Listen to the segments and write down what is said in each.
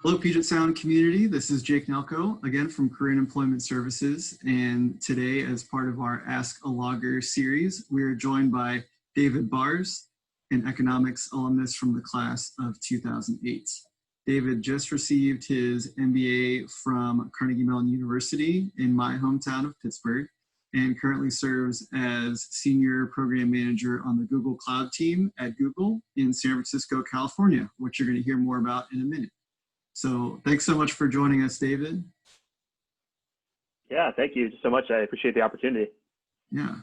Hello, Puget Sound community. This is Jake Nelko, again from Career and Employment Services. And today, as part of our Ask a Logger series, we are joined by David Baars, an economics alumnus from the class of 2008. David just received his MBA from Carnegie Mellon University in my hometown of Pittsburgh, and currently serves as Senior Program Manager on the Google Cloud team at Google in San Francisco, California, which you're going to hear more about in a minute. So thanks so much for joining us, David. Yeah, thank you so much. I appreciate the opportunity. Yeah.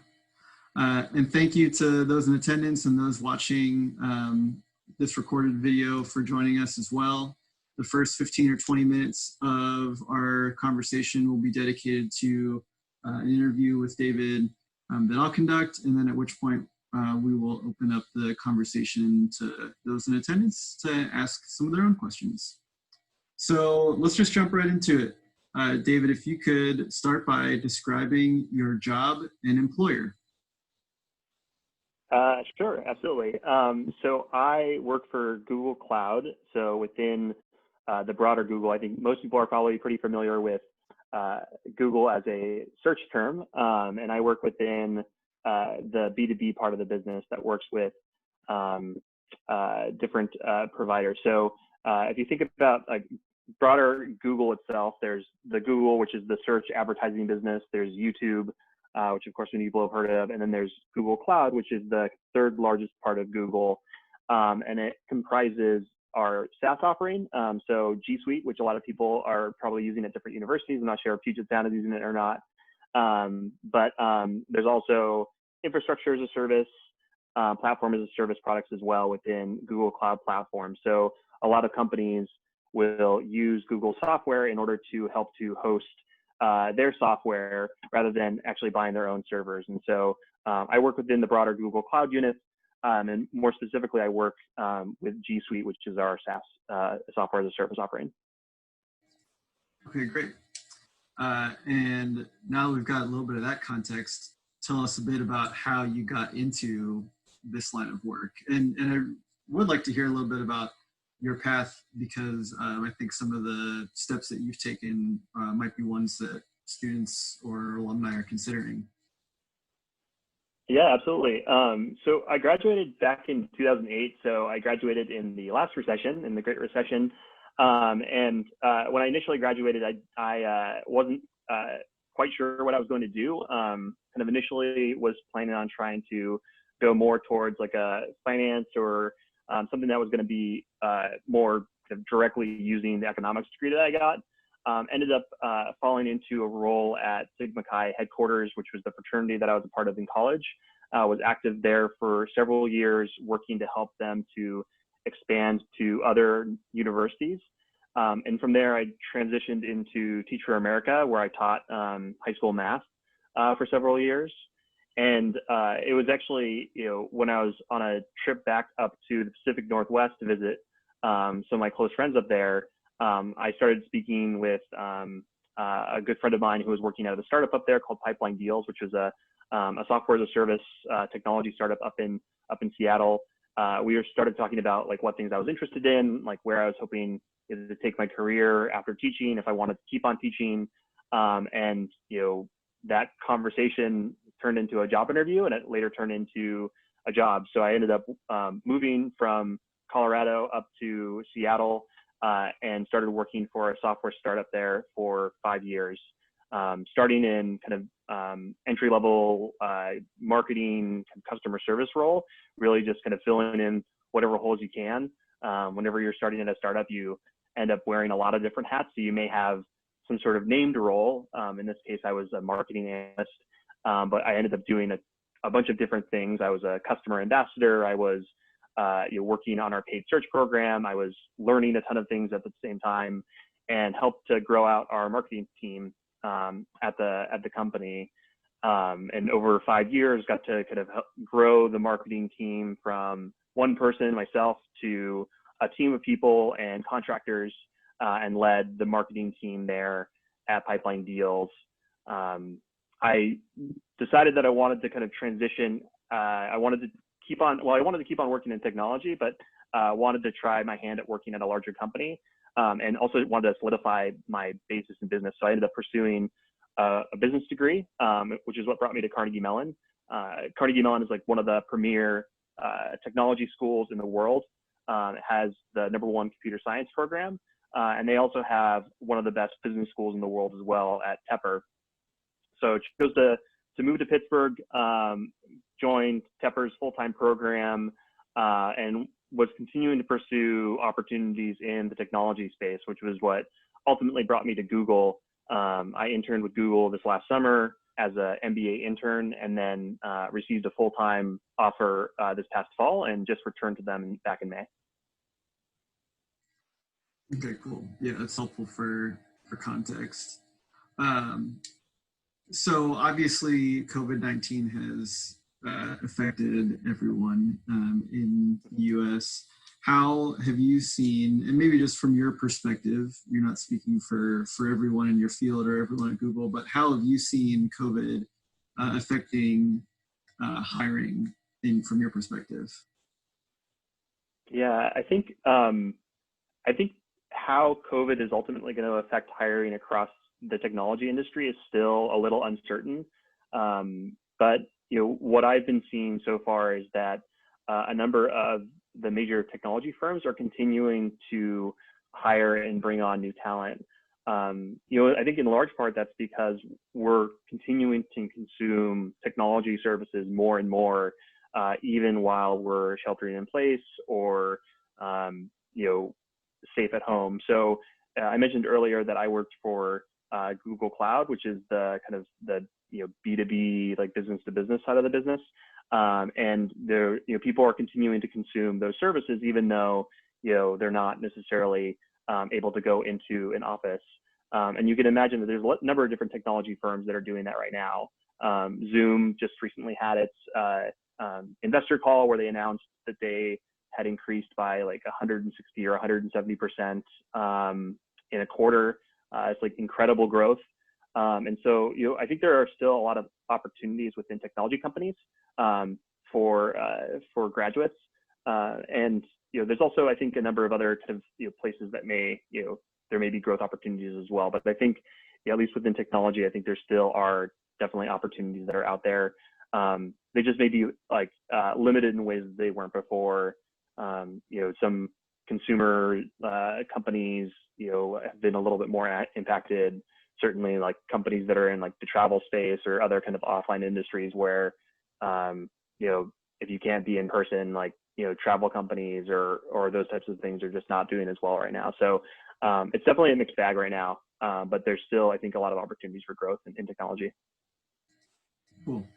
And thank you to those in attendance and those watching this recorded video for joining us as well. The first 15 or 20 minutes of our conversation will be dedicated to an interview with David that I'll conduct, and then at which point we will open up the conversation to those in attendance to ask some of their own questions. So let's just jump right into it. David, if you could start by describing your job and employer. Sure, absolutely. So I work for Google Cloud. So within the broader Google, I think most people are probably pretty familiar with Google as a search term. And I work within the B2B part of the business that works with different providers. So if you think about broader Google itself, there's the Google, which is the search advertising business. There's YouTube, which of course many people have heard of. And then there's Google Cloud, which is the third largest part of Google. And it comprises our SaaS offering. So G Suite, which a lot of people are probably using at different universities. I'm not sure if Puget Sound is using it or not. But there's also infrastructure as a service, platform as a service products as well within Google Cloud Platform. So a lot of companies will use Google software in order to help to host their software rather than actually buying their own servers. And so I work within the broader Google Cloud unit, and more specifically, I work with G Suite, which is our SaaS software as a service offering. Okay, great. And now we've got a little bit of that context, tell us a bit about how you got into this line of work. And I would like to hear a little bit about your path, because I think some of the steps that you've taken might be ones that students or alumni are considering. Yeah, absolutely. So I graduated back in 2008. So I graduated in the last recession, in the Great Recession. And when I initially graduated, I wasn't quite sure what I was going to do. Kind of initially was planning on trying to go more towards like a finance or something that was going to be more kind of directly using the economics degree that I got. Ended up falling into a role at Sigma Chi headquarters, which was the fraternity that I was a part of in college. Was active there for several years, working to help them to expand to other universities. And from there, I transitioned into Teacher America, where I taught high school math for several years. And it was actually, when I was on a trip back up to the Pacific Northwest to visit some of my close friends up there, I started speaking with a good friend of mine who was working at a startup up there called Pipeline Deals, which was a software as a service technology startup up in Seattle. We started talking about like what things I was interested in, like where I was hoping to take my career after teaching, if I wanted to keep on teaching, and that conversation turned into a job interview, and it later turned into a job. So I ended up moving from Colorado up to Seattle and started working for a software startup there for 5 years, starting in kind of entry-level marketing, customer service role, really just kind of filling in whatever holes you can. Whenever you're starting in a startup, you end up wearing a lot of different hats. So you may have some sort of named role. In this case, I was a marketing analyst. But I ended up doing a bunch of different things. I was a customer ambassador. I was working on our paid search program. I was learning a ton of things at the same time, and helped to grow out our marketing team at the company. And over 5 years, got to kind of help grow the marketing team from one person, myself, to a team of people and contractors, and led the marketing team there at Pipeline Deals. I decided that I wanted to kind of transition. I wanted to keep on working in technology, but wanted to try my hand at working at a larger company. and also wanted to solidify my basis in business. So I ended up pursuing a business degree, which is what brought me to Carnegie Mellon. Carnegie Mellon is like one of the premier technology schools in the world. It has the #1 computer science program, and they also have one of the best business schools in the world as well at Tepper. So I chose to move to Pittsburgh, joined Tepper's full-time program, and was continuing to pursue opportunities in the technology space, which was what ultimately brought me to Google. I interned with Google this last summer as an MBA intern, and then received a full-time offer this past fall, and just returned to them back in May. Okay, cool. Yeah, that's helpful for context. So obviously COVID-19 has affected everyone in the US. How have you seen, and maybe just from your perspective, you're not speaking for everyone in your field or everyone at Google, but how have you seen COVID affecting hiring from your perspective? Yeah, I think how COVID is ultimately going to affect hiring across the technology industry is still a little uncertain. But what I've been seeing so far is that a number of the major technology firms are continuing to hire and bring on new talent. I think in large part that's because we're continuing to consume technology services more and more, even while we're sheltering in place or safe at home. So I mentioned earlier that I worked for Google Cloud, which is the kind of the B2B, like business to business side of the business. And there, people are continuing to consume those services, even though, they're not necessarily able to go into an office. And you can imagine that there's a number of different technology firms that are doing that right now. Zoom just recently had its investor call where they announced that they had increased by like 160 or 170% in a quarter. It's like incredible growth. And so, I think there are still a lot of opportunities within technology companies for graduates. And, there's also, I think, a number of other kind of places that may, there may be growth opportunities as well. But I think, at least within technology, I think there still are definitely opportunities that are out there. They just may be like limited in ways that they weren't before. Some consumer companies, have been a little bit more impacted. Certainly, like companies that are in like the travel space or other kind of offline industries where, if you can't be in person, like travel companies or those types of things are just not doing as well right now. So it's definitely a mixed bag right now, but there's still, I think, a lot of opportunities for growth in technology. Cool.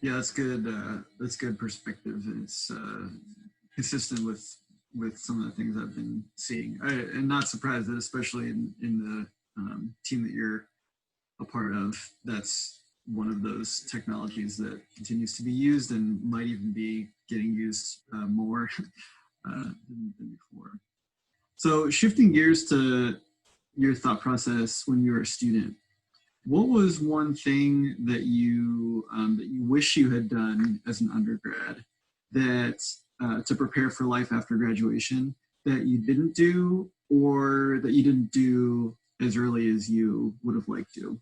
Yeah, that's good. That's good perspective. It's consistent with some of the things I've been seeing. I'm not surprised that, especially in the team that you're a part of, that's one of those technologies that continues to be used and might even be getting used more than before. So shifting gears to your thought process when you were a student, what was one thing that you wish you had done as an undergrad that to prepare for life after graduation that you didn't do, or that you didn't do as early as you would have liked to?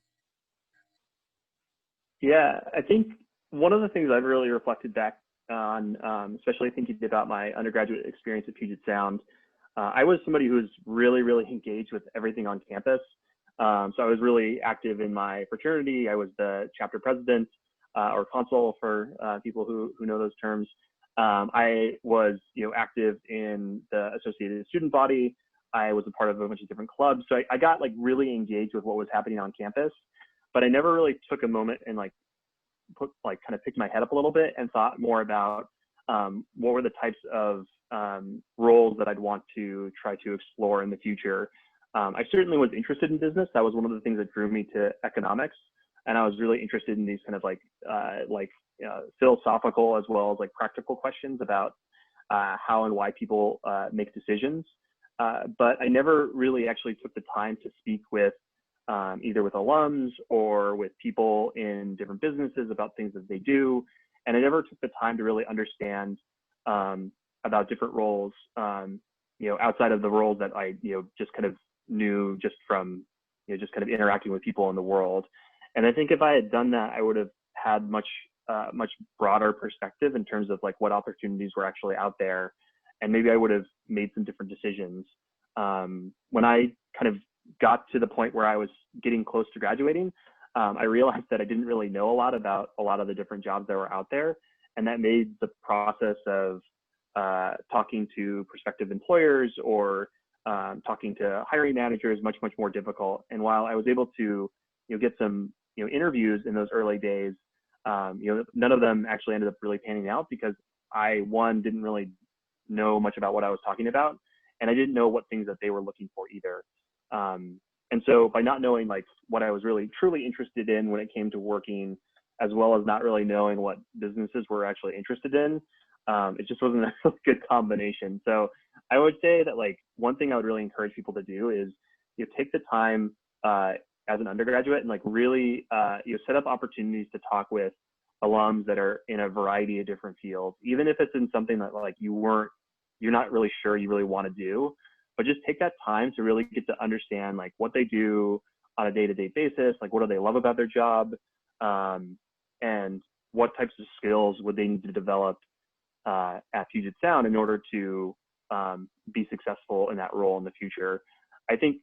Yeah, I think one of the things I've really reflected back on, especially thinking about my undergraduate experience at Puget Sound, I was somebody who was really, really engaged with everything on campus. So I was really active in my fraternity. I was the chapter president or consul for people who know those terms. I was, active in the Associated Student Body. I was a part of a bunch of different clubs. So I got like really engaged with what was happening on campus, but I never really took a moment and kind of picked my head up a little bit and thought more about what were the types of roles that I'd want to try to explore in the future. I certainly was interested in business. That was one of the things that drew me to economics. And I was really interested in these kind of philosophical as well as like practical questions about how and why people make decisions. But I never really actually took the time to speak with either with alums or with people in different businesses about things that they do. And I never took the time to really understand about different roles outside of the roles that I, just kind of knew just from, just kind of interacting with people in the world. And I think if I had done that, I would have had much broader perspective in terms of like what opportunities were actually out there. And maybe I would have made some different decisions. When I kind of got to the point where I was getting close to graduating, I realized that I didn't really know a lot about a lot of the different jobs that were out there. And that made the process of talking to prospective employers or talking to hiring managers much more difficult. And while I was able to get some interviews in those early days, none of them actually ended up really panning out because I didn't really know much about what I was talking about, and I didn't know what things that they were looking for either. And so by not knowing like what I was really truly interested in when it came to working, as well as not really knowing what businesses were actually interested in, it just wasn't a really good combination. So I would say that like one thing I would really encourage people to do is take the time as an undergraduate and like really set up opportunities to talk with alums that are in a variety of different fields, even if it's in something that like you're not really sure you really want to do, but just take that time to really get to understand like what they do on a day-to-day basis, like what do they love about their job, and what types of skills would they need to develop at Puget Sound in order to be successful in that role in the future. I think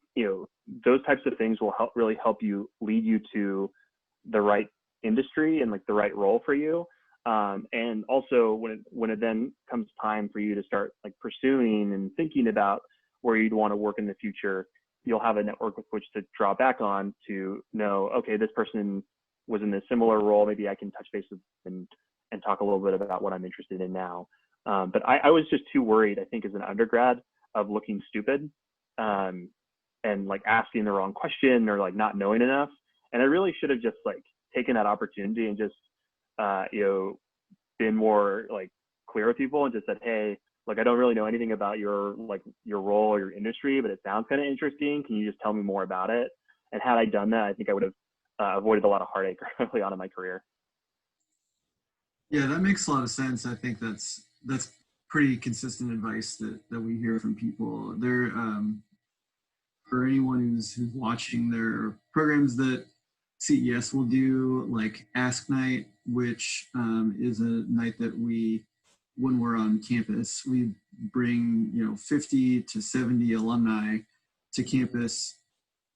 those types of things will really help you lead you to the right industry and like the right role for you. And also when it then comes time for you to start like pursuing and thinking about where you'd want to work in the future, you'll have a network with which to draw back on to know, okay, this person was in a similar role. Maybe I can touch base with them and talk a little bit about what I'm interested in now. But I was just too worried, I think, as an undergrad of looking stupid and like asking the wrong question or like not knowing enough. And I really should have just like taken that opportunity and just, been more like clear with people and just said, hey, like, I don't really know anything about your role or your industry, but it sounds kind of interesting. Can you just tell me more about it? And had I done that, I think I would have avoided a lot of heartache early on in my career. Yeah, that makes a lot of sense. I think that's pretty consistent advice that we hear from people. There, for anyone who's watching, there are programs that CES will do, like Ask Night, which is a night that when we're on campus, we bring 50 to 70 alumni to campus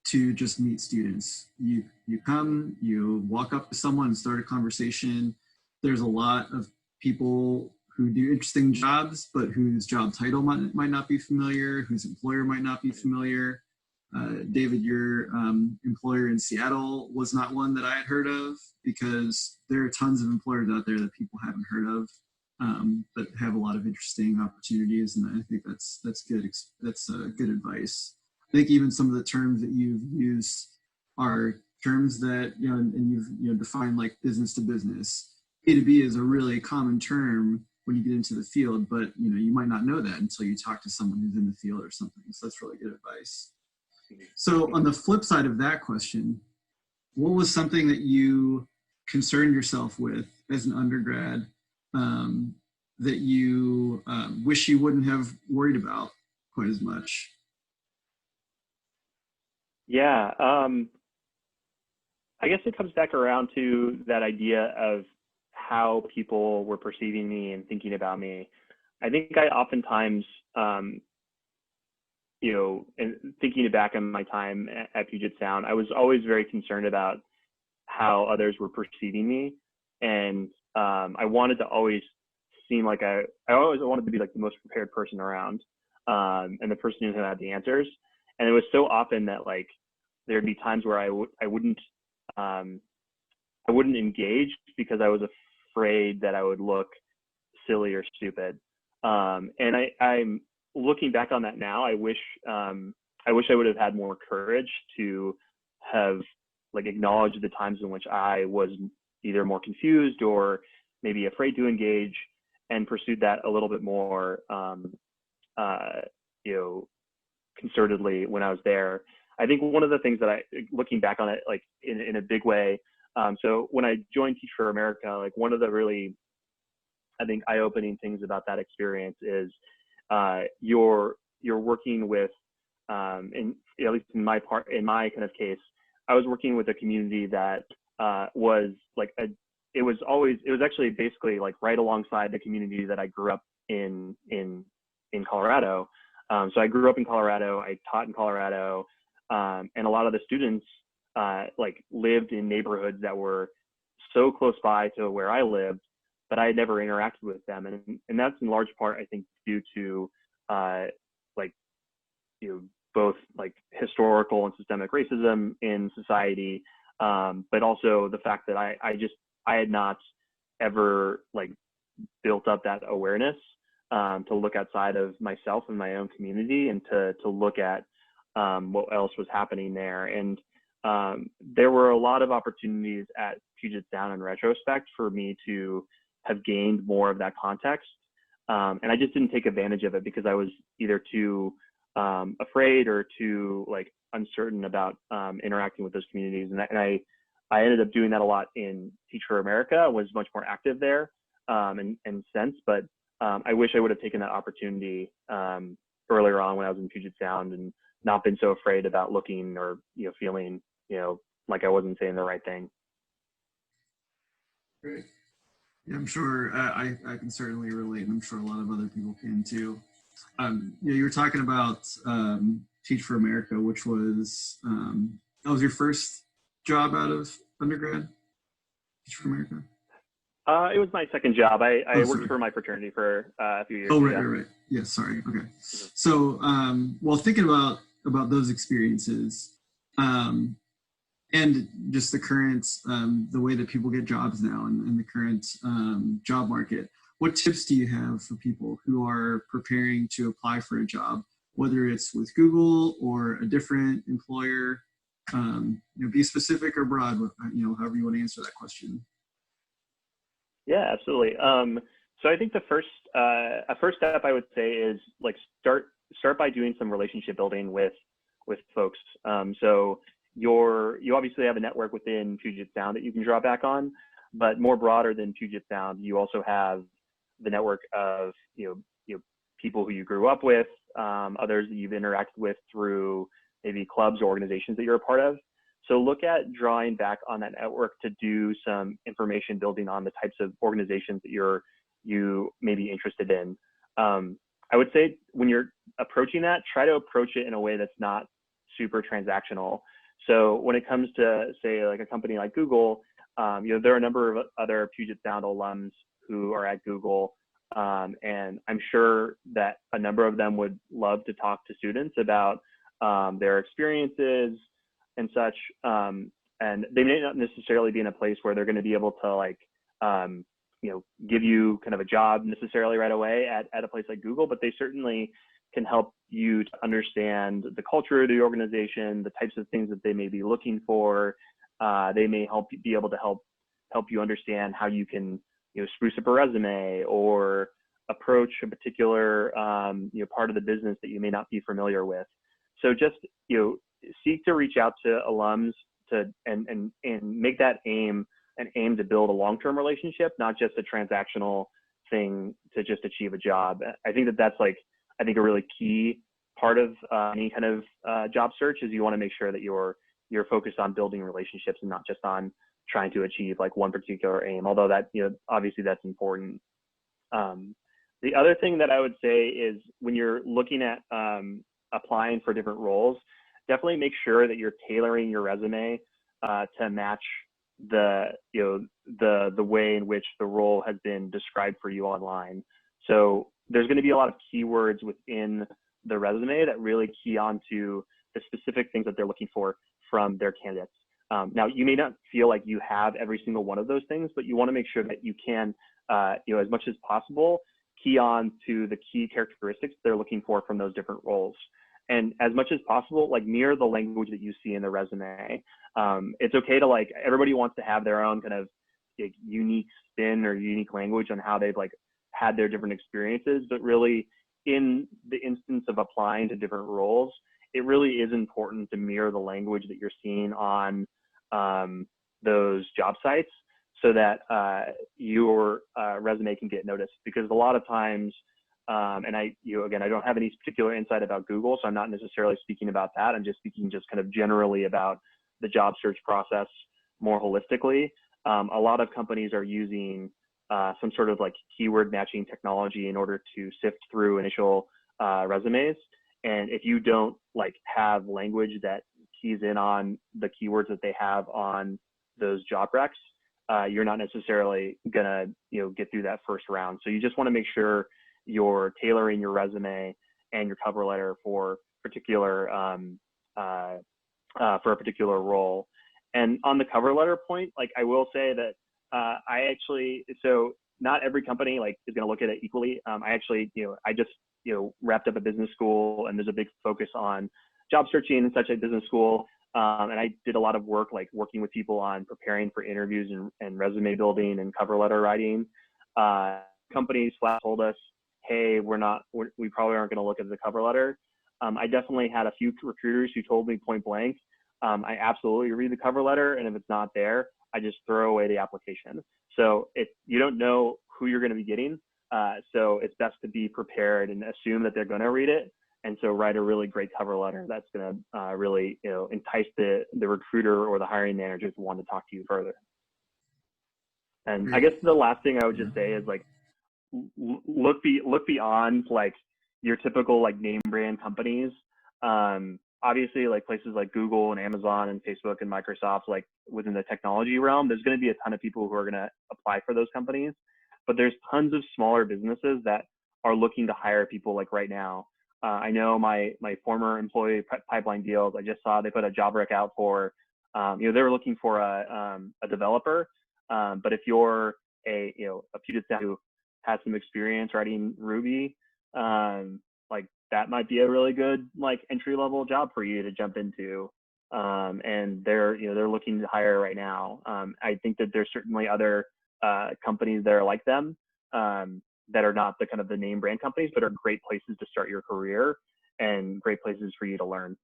to just meet students. You come, you walk up to someone and start a conversation. There's a lot of people who do interesting jobs, but whose job title might not be familiar, whose employer might not be familiar. David, your employer in Seattle was not one that I had heard of, because there are tons of employers out there that people haven't heard of, but have a lot of interesting opportunities. And I think that's good. That's good advice. I think even some of the terms that you've used are terms that, and you've defined like business to business. B2B is a really common term when you get into the field, but you might not know that until you talk to someone who's in the field or something. So that's really good advice. So on the flip side of that question, what was something that you concerned yourself with as an undergrad that you wish you wouldn't have worried about quite as much? Yeah, I guess it comes back around to that idea of how people were perceiving me and thinking about me. I think I oftentimes, and thinking back on my time at Puget Sound, I was always very concerned about how others were perceiving me. And I wanted to always seem like I always wanted to be like the most prepared person around, and the person who had the answers. And it was so often that like there'd be times where I wouldn't engage because I was afraid that I would look silly or stupid. And I'm looking back on that now. I wish I would have had more courage to have like acknowledged the times in which I was either more confused or maybe afraid to engage, and pursued that a little bit more, concertedly when I was there. I think one of the things that looking back on it, like in a big way, so when I joined Teach for America, like one of the really, I think, eye-opening things about that experience is your you're working with, at least in my kind of case, I was working with a community that was like it was actually basically like right alongside the community that I grew up in Colorado. So I grew up in Colorado, I taught in Colorado, and a lot of the students like lived in neighborhoods that were so close by to where I lived, but I had never interacted with them. And that's in large part, I think, due to like, both like historical and systemic racism in society, but also the fact that I had not ever like built up that awareness to look outside of myself and my own community and to look at what else was happening there. And there were a lot of opportunities at Puget Sound in retrospect for me to have gained more of that context. And I just didn't take advantage of it because I was either too afraid or too like uncertain about interacting with those communities. And I ended up doing that a lot in Teach for America, was much more active there in sense, but I wish I would have taken that opportunity earlier on when I was in Puget Sound and not been so afraid about looking or feeling like I wasn't saying the right thing. Great. Yeah, I'm sure I can certainly relate, and I'm sure a lot of other people can too. You were talking about Teach for America, which was that was your first job out of undergrad. Teach for America. It was my second job. I worked for my fraternity for a few years. Oh, right. Yeah, sorry. Okay. So, well, thinking about those experiences, and just the current, the way that people get jobs now and the current job market, what tips do you have for people who are preparing to apply for a job, whether it's with Google or a different employer? Be specific or broad, however you want to answer that question. Yeah, absolutely. So I think a first step I would say is like start by doing some relationship building with folks. So you obviously have a network within Puget Sound that you can draw back on, but more broader than Puget Sound, you also have the network of people who you grew up with, others that you've interacted with through maybe clubs or organizations that you're a part of. So look at drawing back on that network to do some information building on the types of organizations that you may be interested in. I would say when you're approaching that, try to approach it in a way that's not super transactional. So when it comes to, say, like a company like Google, there are a number of other Puget Sound alums who are at Google, and I'm sure that a number of them would love to talk to students about their experiences and such, and they may not necessarily be in a place where they're going to be able to like give you kind of a job necessarily right away at a place like Google, but they certainly can help you to understand the culture of the organization, the types of things that they may be looking for. They may be able to help you understand how you can spruce up a resume or approach a particular part of the business that you may not be familiar with. So just seek to reach out to alums and make that aim to build a long-term relationship, not just a transactional thing to just achieve a job. I think that's like a really key part of any kind of job search is you want to make sure that you're focused on building relationships and not just on trying to achieve like one particular aim, although that obviously that's important. The other thing that I would say is when you're looking at applying for different roles, definitely make sure that you're tailoring your resume to match the way in which the role has been described for you online. So there's going to be a lot of keywords within the resume that really key onto the specific things that they're looking for from their candidates. Now, you may not feel like you have every single one of those things, but you want to make sure that you can, as much as possible, key on to the key characteristics they're looking for from those different roles. And as much as possible, like mirror the language that you see in the resume. It's okay to like, everybody wants to have their own kind of like, unique spin or unique language on how they've like had their different experiences, but really in the instance of applying to different roles, it really is important to mirror the language that you're seeing on those job sites so that your resume can get noticed. Because a lot of times And again, I don't have any particular insight about Google, so I'm not necessarily speaking about that. I'm just speaking just kind of generally about the job search process more holistically. A lot of companies are using some sort of like keyword matching technology in order to sift through initial resumes. And if you don't like have language that keys in on the keywords that they have on those job recs, you're not necessarily gonna get through that first round. So you just want to make sure you're tailoring your resume and your cover letter for particular for a particular role. And on the cover letter point, like I will say that so not every company like is going to look at it equally. I just wrapped up a business school, and there's a big focus on job searching and such at business school. And I did a lot of work like working with people on preparing for interviews and resume building and cover letter writing. Companies flat told us, hey, we probably aren't going to look at the cover letter. I definitely had a few recruiters who told me point blank, I absolutely read the cover letter, and if it's not there, I just throw away the application. So you don't know who you're going to be getting. So it's best to be prepared and assume that they're going to read it. And so write a really great cover letter that's going to really entice the recruiter or the hiring manager to want to talk to you further. And I guess the last thing I would just say is like look beyond like your typical like name brand companies. Obviously, like places like Google and Amazon and Facebook and Microsoft, like within the technology realm, there's going to be a ton of people who are going to apply for those companies. But there's tons of smaller businesses that are looking to hire people like right now. I know my former employee Pipeline Deals, I just saw they put a job rec out for, they were looking for a developer. But if you're a Puget who has some experience writing Ruby, like that might be a really good like entry level job for you to jump into. And they're looking to hire right now. I think that there's certainly other companies that are like them, that are not the kind of the name brand companies, but are great places to start your career and great places for you to learn.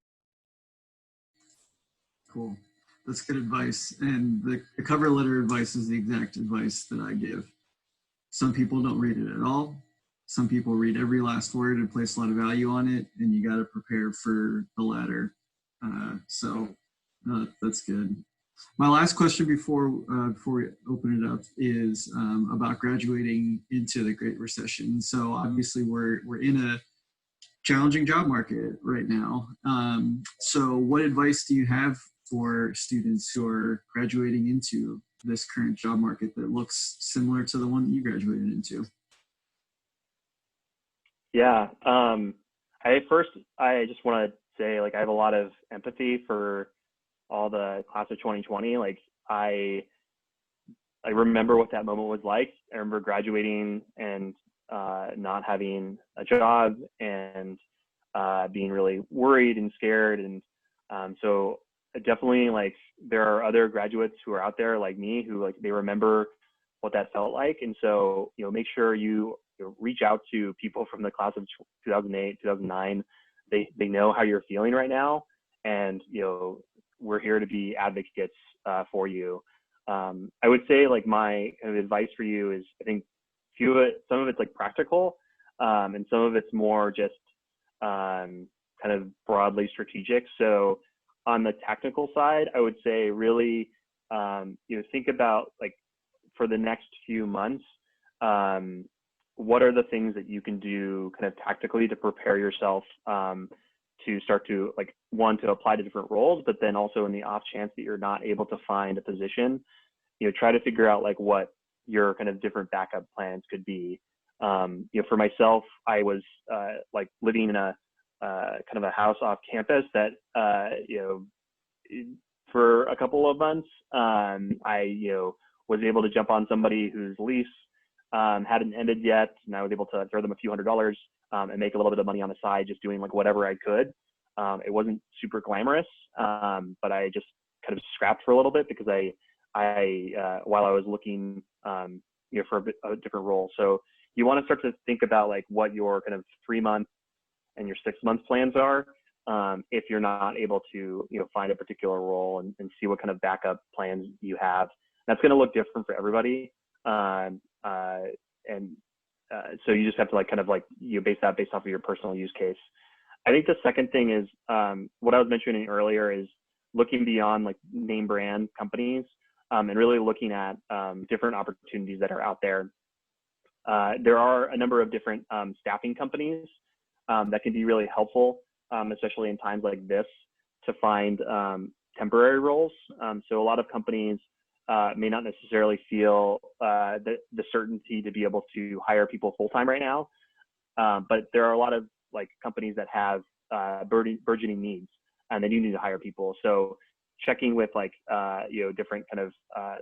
Cool. That's good advice. And the cover letter advice is the exact advice that I give. Some people don't read it at all. Some people read every last word and place a lot of value on it, and you got to prepare for the latter. That's good. My last question before we open it up is about graduating into the Great Recession. So obviously we're in a challenging job market right now. So what advice do you have for students who are graduating into this current job market that looks similar to the one that you graduated into? Yeah, I just want to say like I have a lot of empathy for all the class of 2020. Like I remember what that moment was like. I remember graduating and not having a job and being really worried and scared. And so definitely like there are other graduates who are out there like me who like they remember what that felt like. And so make sure you reach out to people from the class of 2008, 2009. They know how you're feeling right now, and we're here to be advocates for you. I would say like my kind of advice for you is I think some of it's like practical, and some of it's more just kind of broadly strategic. So on the technical side, I would say really think about like for the next few months, what are the things that you can do kind of tactically to prepare yourself to start to like to apply to different roles, but then also in the off chance that you're not able to find a position, try to figure out like what your kind of different backup plans could be. For myself, I was like living in a kind of a house off campus that for a couple of months, I was able to jump on somebody whose lease hadn't ended yet, and I was able to throw them a few $100s and make a little bit of money on the side, just doing like whatever I could. It wasn't super glamorous, but I just kind of scrapped for a little bit because I while I was looking for a different role. So you want to start to think about like what your kind of 3-month and your 6-month plans are if you're not able to find a particular role, and see what kind of backup plans you have. That's going to look different for everybody. And so you just have to like kind of like you base that based off of your personal use case. I think the second thing is what I was mentioning earlier is looking beyond like name brand companies and really looking at different opportunities that are out there. There are a number of different staffing companies that can be really helpful, especially in times like this, to find temporary roles. So a lot of companies may not necessarily feel the certainty to be able to hire people full-time right now. But there are a lot of like companies that have burgeoning needs and they do need to hire people. So checking with like, different kind of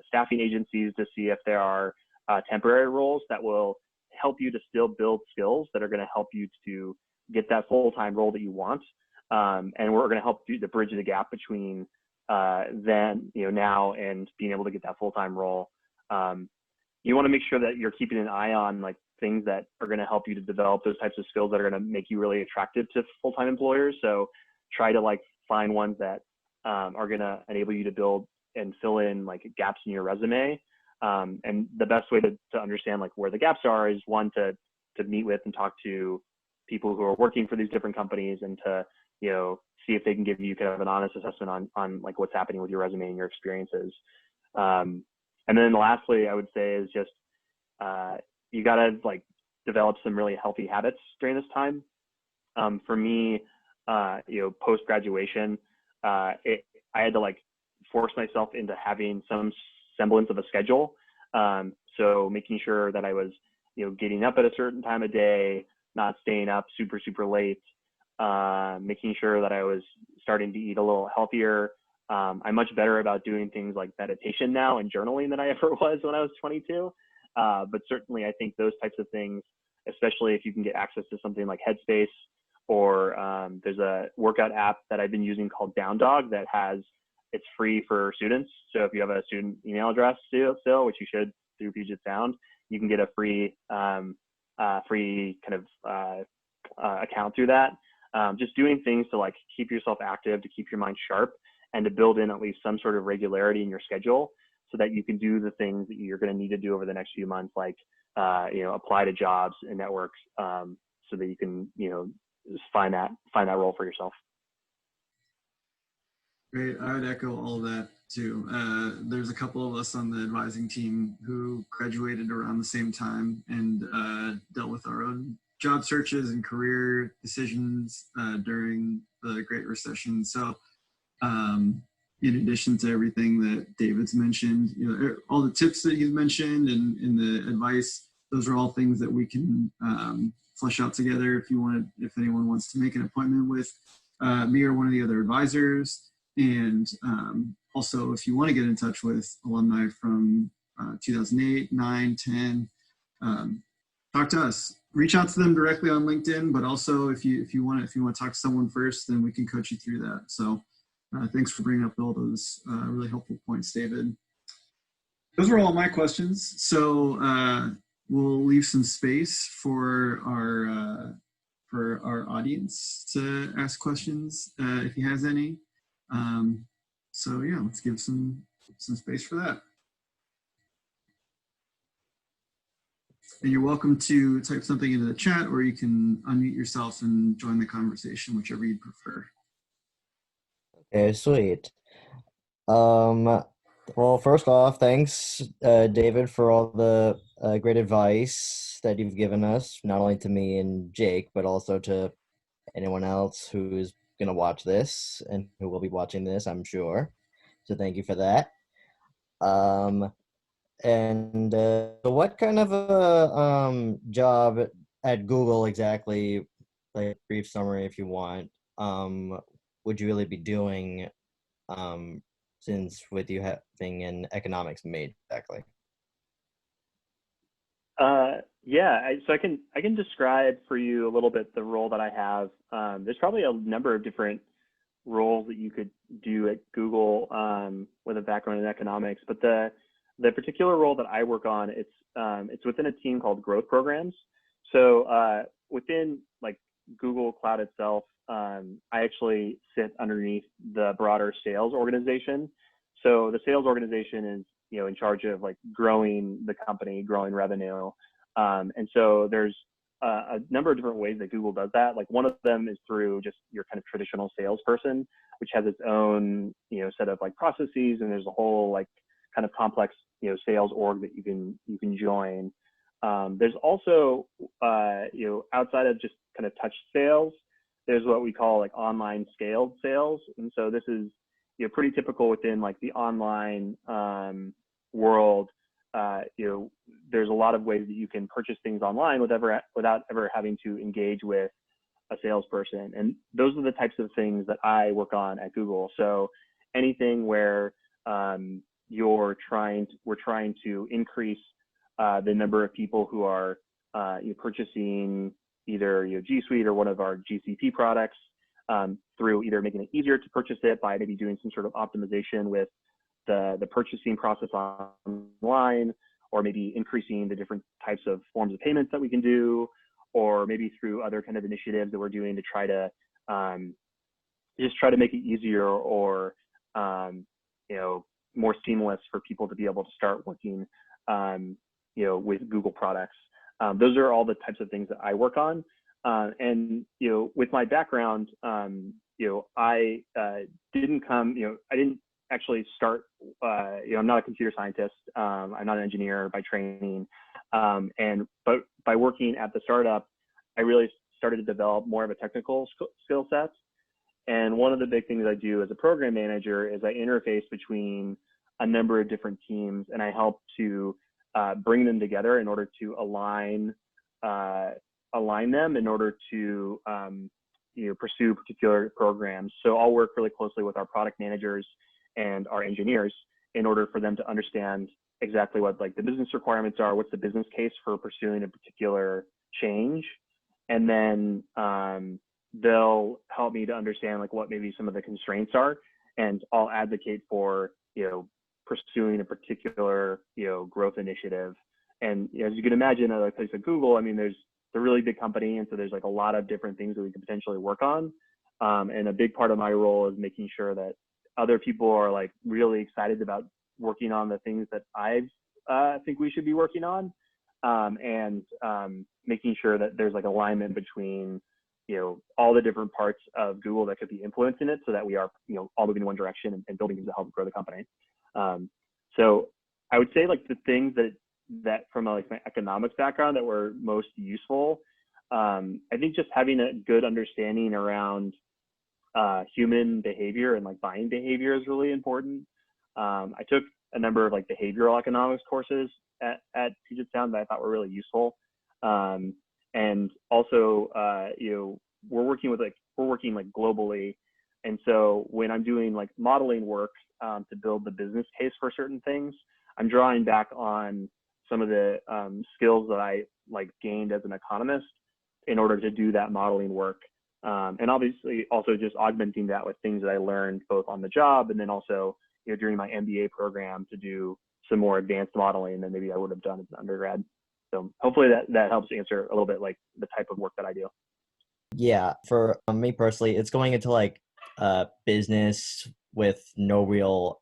staffing agencies to see if there are temporary roles that will help you to still build skills that are going to help you to get that full-time role that you want. And we're going to help you to bridge the gap between now and being able to get that full-time role. You want to make sure that you're keeping an eye on like things that are going to help you to develop those types of skills that are going to make you really attractive to full-time employers. So try to like find ones that are going to enable you to build and fill in like gaps in your resume. And the best way to understand like where the gaps are is one, to meet with and talk to people who are working for these different companies and to, see if they can give you kind of an honest assessment on like what's happening with your resume and your experiences. And then lastly, I would say is just, you got to like develop some really healthy habits during this time. For me, post-graduation, I had to like force myself into having some semblance of a schedule. So making sure that I was, getting up at a certain time of day, not staying up super, super late, making sure that I was starting to eat a little healthier. I'm much better about doing things like meditation now and journaling than I ever was when I was 22. But certainly I think those types of things, especially if you can get access to something like Headspace, or there's a workout app that I've been using called Down Dog that it's free for students. So if you have a student email address still, which you should through Puget Sound, you can get a free kind of account through that. Just doing things to like keep yourself active, to keep your mind sharp, and to build in at least some sort of regularity in your schedule so that you can do the things that you're going to need to do over the next few months, like, apply to jobs and networks, so that you can, find that role for yourself. Great. I would echo all of that too. There's a couple of us on the advising team who graduated around the same time and dealt with our own job searches and career decisions during the Great Recession. So in addition to everything that David's mentioned, all the tips that he's mentioned and the advice, those are all things that we can flesh out together if anyone wants to make an appointment with me or one of the other advisors. And also, if you want to get in touch with alumni from 2008, 9, 10, talk to us. Reach out to them directly on LinkedIn, but also if you want to talk to someone first, then we can coach you through that. So thanks for bringing up all those really helpful points, David. Those were all my questions. So we'll leave some space for our audience to ask questions if he has any. So yeah, let's give some space for that. And you're welcome to type something into the chat, or you can unmute yourself and join the conversation, whichever you'd prefer. Okay, sweet. Well, first off, thanks, David, for all the great advice that you've given us, not only to me and Jake, but also to anyone else who's going to watch this and who will be watching this, I'm sure. So thank you for that. And what kind of a job at Google exactly, like a brief summary if you want, would you really be doing since with you having an economics major exactly? So I can describe for you a little bit the role that I have. There's probably a number of different roles that you could do at Google with a background in economics, but the particular role that I work on, it's within a team called Growth Programs. So within like Google Cloud itself, I actually sit underneath the broader sales organization. So the sales organization is, in charge of like growing the company, growing revenue. And so there's a number of different ways that Google does that. Like one of them is through just your kind of traditional salesperson, which has its own, set of like processes, and there's a whole like kind of complex, sales org that you can join. There's also, outside of just kind of touch sales, there's what we call like online scaled sales. And so this is, pretty typical within like the online world. There's a lot of ways that you can purchase things online without ever having to engage with a salesperson. And those are the types of things that I work on at Google. So anything where we're trying to increase the number of people who are purchasing either G Suite or one of our GCP products, through either making it easier to purchase it by maybe doing some sort of optimization with the purchasing process online, or maybe increasing the different types of forms of payments that we can do, or maybe through other kind of initiatives that we're doing to try to just try to make it easier or more seamless for people to be able to start working with Google products. Those are all the types of things that I work on. And with my background, I didn't actually start, I'm not a computer scientist. I'm not an engineer by training. But by working at the startup, I really started to develop more of a technical skill set. And one of the big things I do as a program manager is I interface between a number of different teams, and I help to bring them together in order to align them in order to pursue particular programs. So I'll work really closely with our product managers and our engineers in order for them to understand exactly what like the business requirements are, what's the business case for pursuing a particular change, and then they'll help me to understand like what maybe some of the constraints are, and I'll advocate for pursuing a particular growth initiative. And as you can imagine, at a place like Google, I mean, there's a really big company, and so there's like a lot of different things that we can potentially work on. And a big part of my role is making sure that other people are like really excited about working on the things that I think we should be working on, and making sure that there's like alignment between all the different parts of Google that could be influencing it, so that we are all moving in one direction and building things that help grow the company. So I would say like the things that from like my economics background that were most useful, I think just having a good understanding around human behavior and like buying behavior is really important. I took a number of like behavioral economics courses at Puget Sound that I thought were really useful. And also, we're working like globally. And so when I'm doing like modeling work to build the business case for certain things, I'm drawing back on some of the skills that I like gained as an economist in order to do that modeling work. And obviously also just augmenting that with things that I learned both on the job and then also during my MBA program to do some more advanced modeling than maybe I would have done as an undergrad. So hopefully that helps answer a little bit like the type of work that I do. Yeah, for me personally, it's going into like business with no real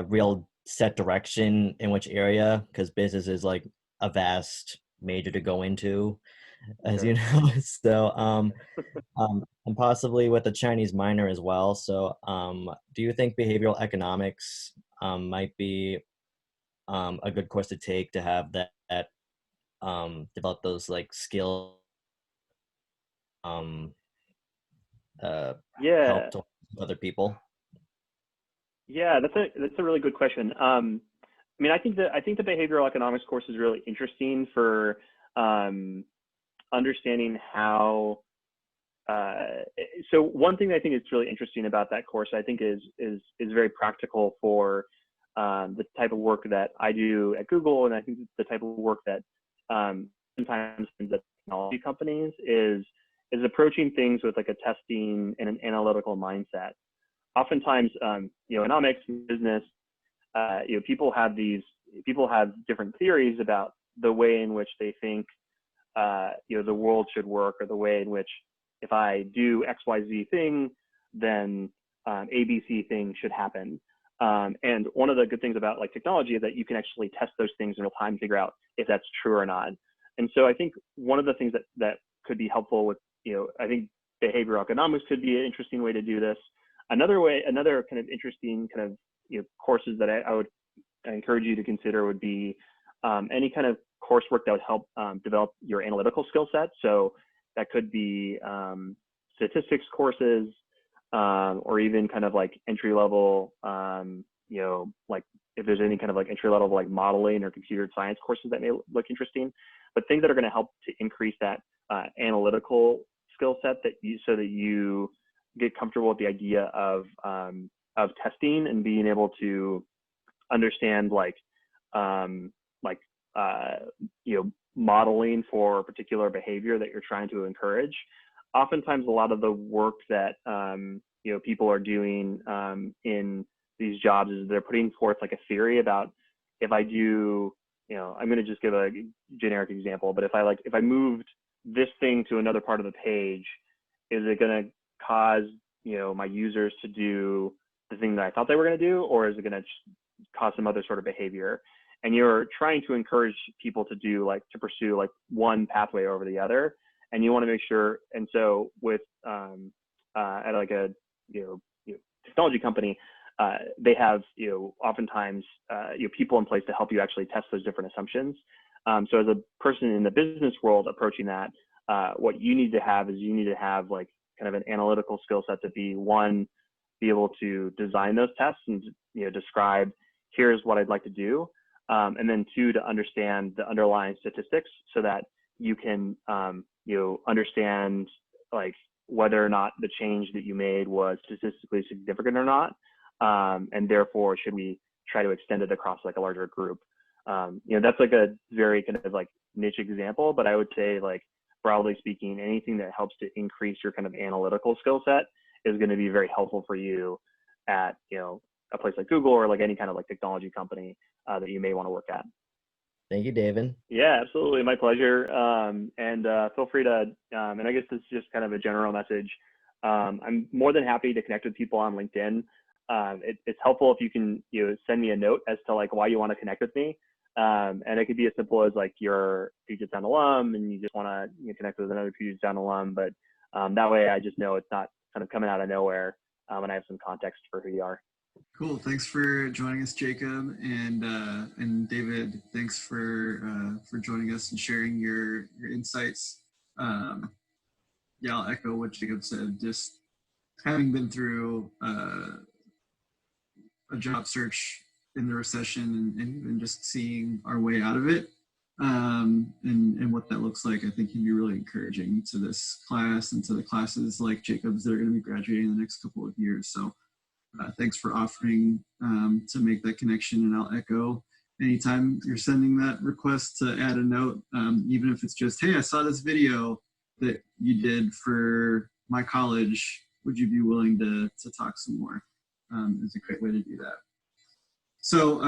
real set direction in which area, because business is like a vast major to go into, as Sure. you know. So and possibly with a Chinese minor as well. So do you think behavioral economics might be a good course to take to have that develop those like skills Yeah. help to other people? Yeah, that's a really good question. I mean, I think the behavioral economics course is really interesting for understanding how. So one thing I think is really interesting about that course, I think is very practical for the type of work that I do at Google, and I think the type of work that sometimes at technology companies is approaching things with like a testing and an analytical mindset. Oftentimes, economics and business, people have different theories about the way in which they think, the world should work, or the way in which if I do XYZ thing, then ABC thing should happen. And one of the good things about like technology is that you can actually test those things in real time, figure out if that's true or not. And so I think one of the things that could be helpful with, I think behavioral economics could be an interesting way to do this. Another kind of interesting kind of, courses that I would encourage you to consider would be any kind of coursework that would help develop your analytical skill set. So that could be statistics courses, or even kind of like entry level, like if there's any kind of like entry level like modeling or computer science courses that may look interesting, but things that are going to help to increase that analytical skill set so that you get comfortable with the idea of testing and being able to understand modeling for a particular behavior that you're trying to encourage. Oftentimes, a lot of the work that people are doing in these jobs is they're putting forth like a theory about, if I do, I'm going to just give a generic example, but if I moved this thing to another part of the page, is it going to cause my users to do the thing that I thought they were going to do, or is it going to cause some other sort of behavior? And you're trying to encourage people to pursue like one pathway over the other. And you want to make sure, and so with at like a technology company, they have oftentimes people in place to help you actually test those different assumptions. So as a person in the business world approaching that, what you need to have like kind of an analytical skill set to be able to design those tests and describe, here's what I'd like to do, and then two, to understand the underlying statistics so that you can understand like whether or not the change that you made was statistically significant or not, and therefore should we try to extend it across like a larger group. That's like a very kind of like niche example, but I would say, like, broadly speaking, anything that helps to increase your kind of analytical skill set is going to be very helpful for you at a place like Google or like any kind of like technology company that you may want to work at. Thank you, David. Yeah, absolutely. My pleasure. And feel free to, and I guess this is just kind of a general message. I'm more than happy to connect with people on LinkedIn. It's helpful if you can send me a note as to like why you want to connect with me. And it could be as simple as like you're a Puget Sound alum and you just want to connect with another Puget Sound alum. But that way I just know it's not kind of coming out of nowhere, and I have some context for who you are. Cool. Thanks for joining us, Jacob, and David. Thanks for joining us and sharing your insights. Yeah, I'll echo what Jacob said. Just having been through a job search in the recession and even just seeing our way out of it, and what that looks like, I think can be really encouraging to this class and to the classes like Jacob's that are going to be graduating in the next couple of years. So thanks for offering to make that connection, and I'll echo anytime you're sending that request to add a note, even if it's just, hey, I saw this video that you did for my college, would you be willing to talk some more? Is a great way to do that. So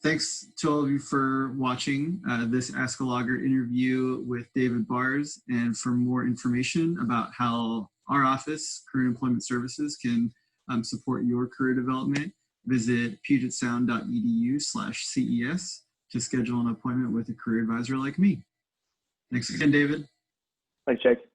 thanks to all of you for watching this Ask a Logger interview with David Baars. And for more information about how our office, Career and Employment Services, can support your career development, visit pugetsound.edu/CES to schedule an appointment with a career advisor like me. Thanks again, David. Thanks, Jake.